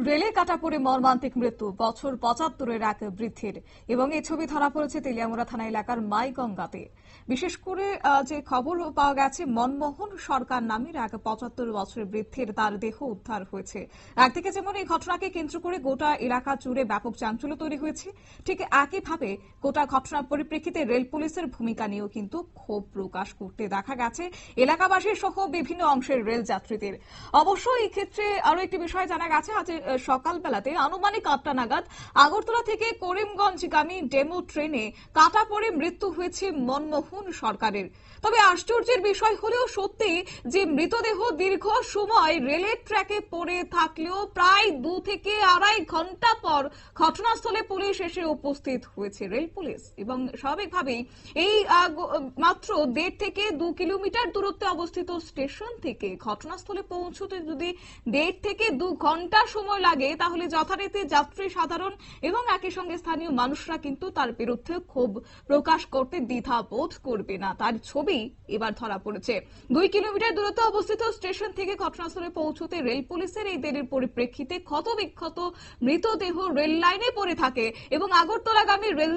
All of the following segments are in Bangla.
রেলে কাটা পড়ে মর্মান্তিক মৃত্যু, বছর ৭৫-এর এক বৃদ্ধের। এবং এই ছবি ধরা পড়েছে তেলিয়ামুড়া থানা এলাকার মাইগঙ্গাতে। বিশেষ করে যে খবর পাওয়া গেছে, মনমোহন সরকার নামের এক ৭৫ বছরের বৃদ্ধের তার দেহ উদ্ধার হয়েছে। একদিকে যেমন এই ঘটনাকে কেন্দ্র করে গোটা এলাকা জুড়ে ব্যাপক চাঞ্চল্য তৈরি হয়েছে, ঠিক একইভাবে গোটা ঘটনার পরিপ্রেক্ষিতে রেল পুলিশের ভূমিকা নিয়েও কিন্তু ক্ষোভ প্রকাশ করতে দেখা গেছে এলাকাবাসী সহ বিভিন্ন অংশের রেল যাত্রীদের। অবশ্য এই ক্ষেত্রে আরো একটি বিষয় জানা গেছে, আজ সকালবেলাতে আনুমানিক ৮টা নাগাদ আগরতলা থেকে করিমগঞ্জগামী ডেমো ট্রেনে কাটা পড়ে মৃত্যু হয়েছে মনমোহন সরকারের। তবে আশ্চর্যের বিষয় হলেও সত্যি যে মৃতদেহ দীর্ঘ সময় রেলের ট্র্যাকে পড়ে থাকলেও প্রায় ২ থেকে আড়াই ঘন্টা পর ঘটনাস্থলে পুলিশ এসে উপস্থিত হয়েছে রেল পুলিশ। এবং স্বাভাবিকভাবেই এই মাত্র ১.৫ থেকে ২ কিলোমিটার দূরত্বে অবস্থিত স্টেশন থেকে ঘটনাস্থলে পৌঁছতে যদি ১.৫ থেকে ২ ঘন্টা সময় লাগে, তাহলে যথারীতি যাত্রী সাধারণ এবং একই সঙ্গে স্থানীয় মানুষরা কিন্তু তার বিরুদ্ধে ক্ষোভ প্রকাশ করতে দ্বিধা বোধ করবে না। তার ছবি এবার ধরা পড়েছে। ২ কিলোমিটার দূরত্বে অবস্থিত স্টেশন থেকে ঘটনাস্থলে পৌঁছতে রেল পুলিশের এই দেরির পরিপ্রেক্ষিতে ক্ষতবিক্ষত মৃতদেহ রেল লাইনে পড়ে থাকে এবং আগরতলাগামী রেল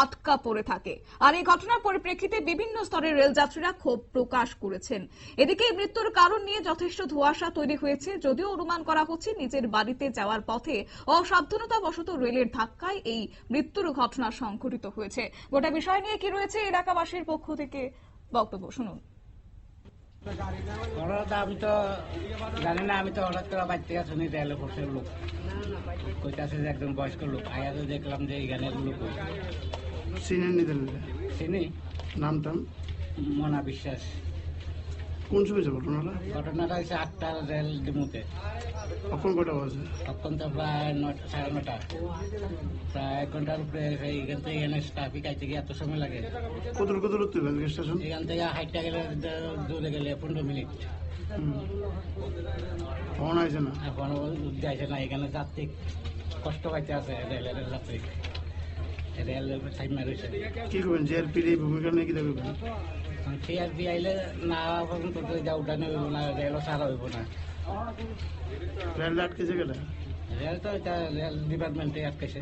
আটকা পড়ে থাকে। আর এই ঘটনার পরিপ্রেক্ষিতে বিভিন্ন স্তরের রেল যাত্রীরা ক্ষোভ প্রকাশ করেছেন। এদিকে মৃত্যুর কারণ নিয়ে যথেষ্ট ধোঁয়াশা তৈরি হয়েছে, যদিও অনুমান করা হচ্ছে নিজের বাড়িতে যাওয়ার পথে অসাবধানতাবশত রেলের ধাক্কায় এই মৃত্যুর ঘটনা সংঘটিত হয়েছে। গোটা বিষয় নিয়ে কি রয়েছে এলাকাবাসীর পক্ষ থেকে বক্তব্য শুনুন। আমি তো জানি না, আমি তো হঠাৎ করে বাড়ি থেকে শুনি রেলে বসে লোক কইতাছে যে একজন বয়স্ক লোক আয়া, তো দেখলাম যে এখানে লোক চিনি নামটা মনা বিশ্বাস। কোন সময় ঘটনাটা? ঘটনাটা হচ্ছে ৮টার রেল ডিমুতে। কখন কটা বাজে? তখন তো প্রায় ৯:৩০, প্রায় ১ ঘন্টার উপরে। এখান থেকে এখানে ট্রাফিক আইতে গিয়ে এত সময় লাগে। কত দূরত্ব রেল স্টেশন? এখান থেকে হাইটটা গেলে দূরে গেলে ১৫ মিনিট। ফোন আছে না, এখন যাইছে না। এখানে যাত্রী কষ্ট পাইতে আছে, রেলের যাত্রী রেল টাইম রয়েছে। কি করবেন? জেআরপির এই ভূমিকা নিয়ে কি দেখবেন? সিআরপি আইলে না পর্যন্ত যা উঠানো হইব না, রেলও ছাড়া হইব না। রেল আটকেছে কেটে? রেল তো এটা রেল ডিপার্টমেন্টে আটকেছে।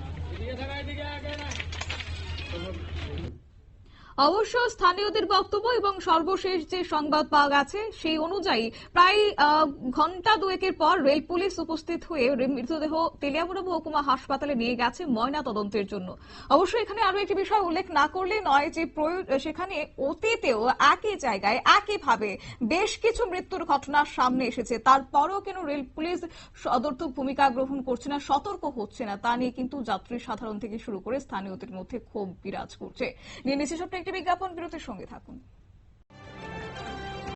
অবশ্য স্থানীয়দের বক্তব্য এবং সর্বশেষ যে সংবাদ পাওয়া গেছে সেই অনুযায়ী প্রায় ঘন্টা দুয়েকের পর রেল পুলিশ উপস্থিত হয়ে মৃতদেহ তেলিয়ামুড়া মহকুমা হাসপাতালে নিয়ে গেছে ময়না তদন্তের জন্য। অবশ্য এখানে আরো একটি বিষয় উল্লেখ না করলে নয় যে সেখানে অতীতেও একই জায়গায় একইভাবে বেশ কিছু মৃত্যুর ঘটনা সামনে এসেছে, তারপরেও কেন রেল পুলিশ সদর্থক ভূমিকা গ্রহণ করছে না, সতর্ক হচ্ছে না, তা নিয়ে কিন্তু যাত্রী সাধারণ থেকে শুরু করে স্থানীয়দের মধ্যে ক্ষোভ বিরাজ করছে। নিয়ে নিচ্ছে ছোট্ট একটি বিজ্ঞাপন, বিরতির সঙ্গে থাকুন।